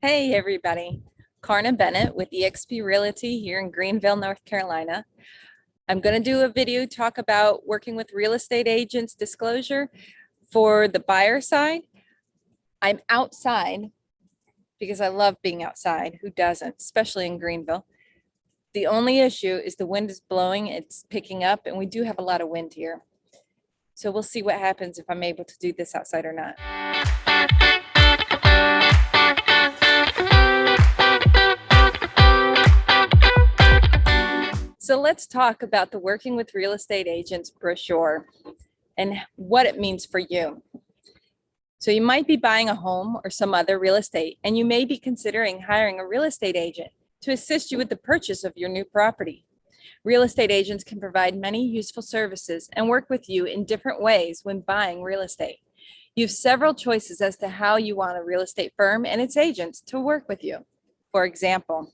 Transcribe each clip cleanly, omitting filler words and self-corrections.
Hey, everybody. Karna Bennett with eXp Realty here in Greenville, North Carolina. I'm going to do a video talk about working with real estate agents disclosure for the buyer side. I'm outside because I love being outside. Who doesn't, especially in Greenville? The only issue is the wind is blowing, it's picking up, and we do have a lot of wind here. So we'll see what happens if I'm able to do this outside or not. So let's talk about the Working with Real Estate Agents brochure and what it means for you. So you might be buying a home or some other real estate, and you may be considering hiring a real estate agent to assist you with the purchase of your new property. Real estate agents can provide many useful services and work with you in different ways when buying real estate. You have several choices as to how you want a real estate firm and its agents to work with you. For example,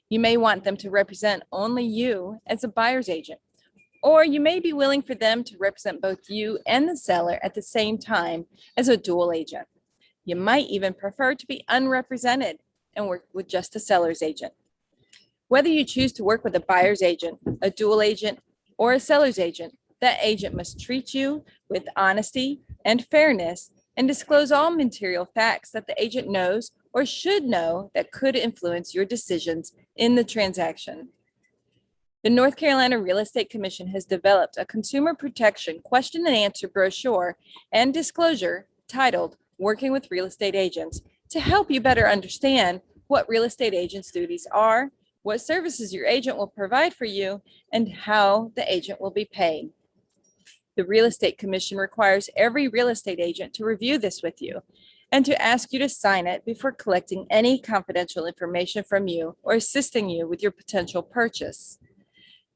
you may want them to represent only you as a buyer's agent, or you may be willing for them to represent both you and the seller at the same time as a dual agent. You might even prefer to be unrepresented and work with just a seller's agent. Whether you choose to work with a buyer's agent, a dual agent, or a seller's agent, that agent must treat you with honesty and fairness and disclose all material facts that the agent knows or should know that could influence your decisions in the transaction. The North Carolina Real Estate Commission has developed a consumer protection question and answer brochure and disclosure titled Working with Real Estate Agents to help you better understand what real estate agents' duties are, what services your agent will provide for you, and how the agent will be paid. The Real Estate Commission requires every real estate agent to review this with you and to ask you to sign it before collecting any confidential information from you or assisting you with your potential purchase.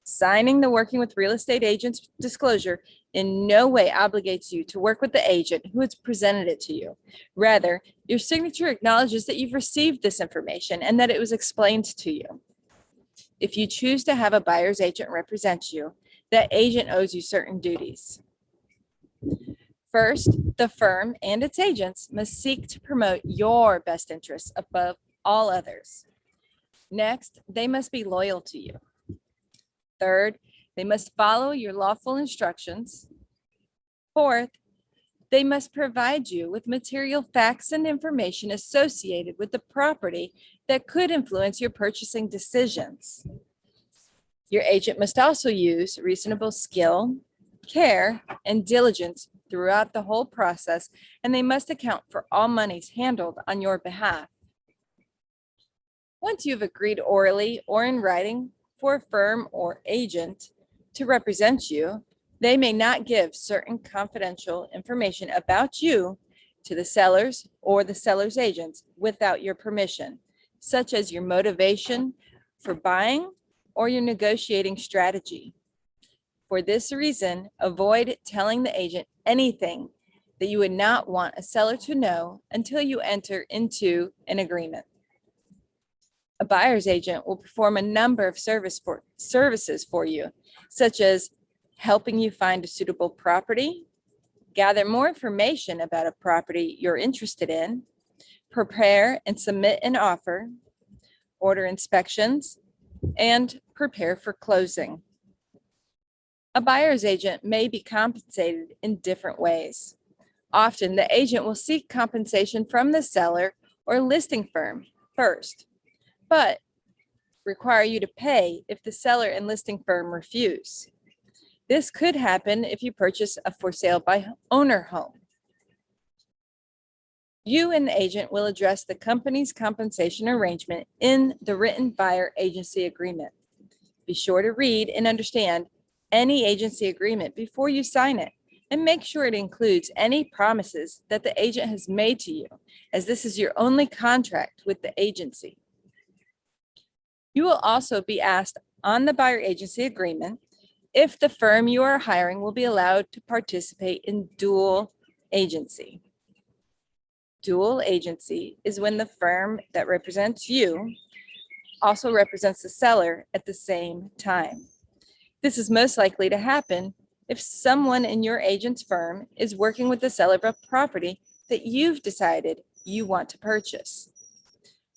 Signing the Working with Real Estate Agents disclosure in no way obligates you to work with the agent who has presented it to you. Rather, your signature acknowledges that you've received this information and that it was explained to you. If you choose to have a buyer's agent represent you, that agent owes you certain duties. First, the firm and its agents must seek to promote your best interests above all others. Next, they must be loyal to you. Third, they must follow your lawful instructions. Fourth, they must provide you with material facts and information associated with the property that could influence your purchasing decisions. Your agent must also use reasonable skill, care, and diligence throughout the whole process, and they must account for all monies handled on your behalf. Once you've agreed orally or in writing for a firm or agent to represent you, they may not give certain confidential information about you to the sellers or the seller's agents without your permission, such as your motivation for buying or your negotiating strategy. For this reason, avoid telling the agent anything that you would not want a seller to know until you enter into an agreement. A buyer's agent will perform a number of services for you, such as helping you find a suitable property, gather more information about a property you're interested in, prepare and submit an offer, order inspections, and prepare for closing. A buyer's agent may be compensated in different ways. Often, the agent will seek compensation from the seller or listing firm first, but require you to pay if the seller and listing firm refuse. This could happen if you purchase a for sale by owner home. You and the agent will address the company's compensation arrangement in the written buyer agency agreement. Be sure to read and understand any agency agreement before you sign it, and make sure it includes any promises that the agent has made to you, as this is your only contract with the agency. You will also be asked on the buyer agency agreement if the firm you are hiring will be allowed to participate in dual agency. Dual agency is when the firm that represents you also represents the seller at the same time. This is most likely to happen if someone in your agent's firm is working with the seller of a property that you've decided you want to purchase.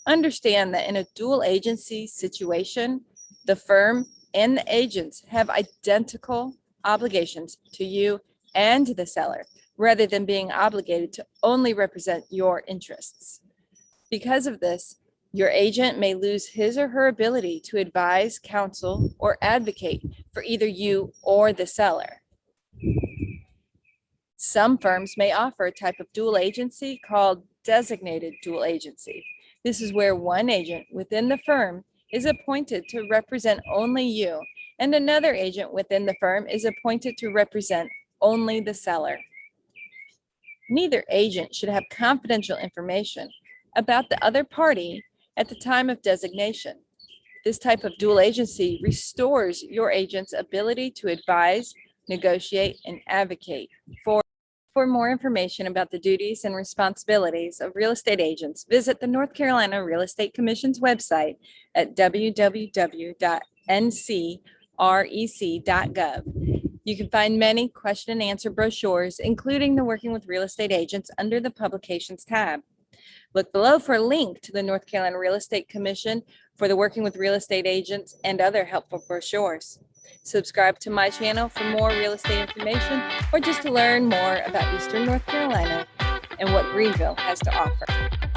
Understand that in a dual agency situation, the firm and the agents have identical obligations to you and the seller, rather than being obligated to only represent your interests. Because of this, your agent may lose his or her ability to advise, counsel, or advocate for either you or the seller. Some firms may offer a type of dual agency called designated dual agency. This is where one agent within the firm is appointed to represent only you, and another agent within the firm is appointed to represent only the seller. Neither agent should have confidential information about the other party at the time of designation. This type of dual agency restores your agent's ability to advise, negotiate, and advocate for. For more information about the duties and responsibilities of real estate agents, visit the North Carolina Real Estate Commission's website at www.ncrec.gov. You can find many question and answer brochures, including the Working with Real Estate Agents, under the Publications tab. Look below for a link to the North Carolina Real Estate Commission for the Working with Real Estate Agents and other helpful brochures. Subscribe to my channel for more real estate information, or just to learn more about Eastern North Carolina and what Greenville has to offer.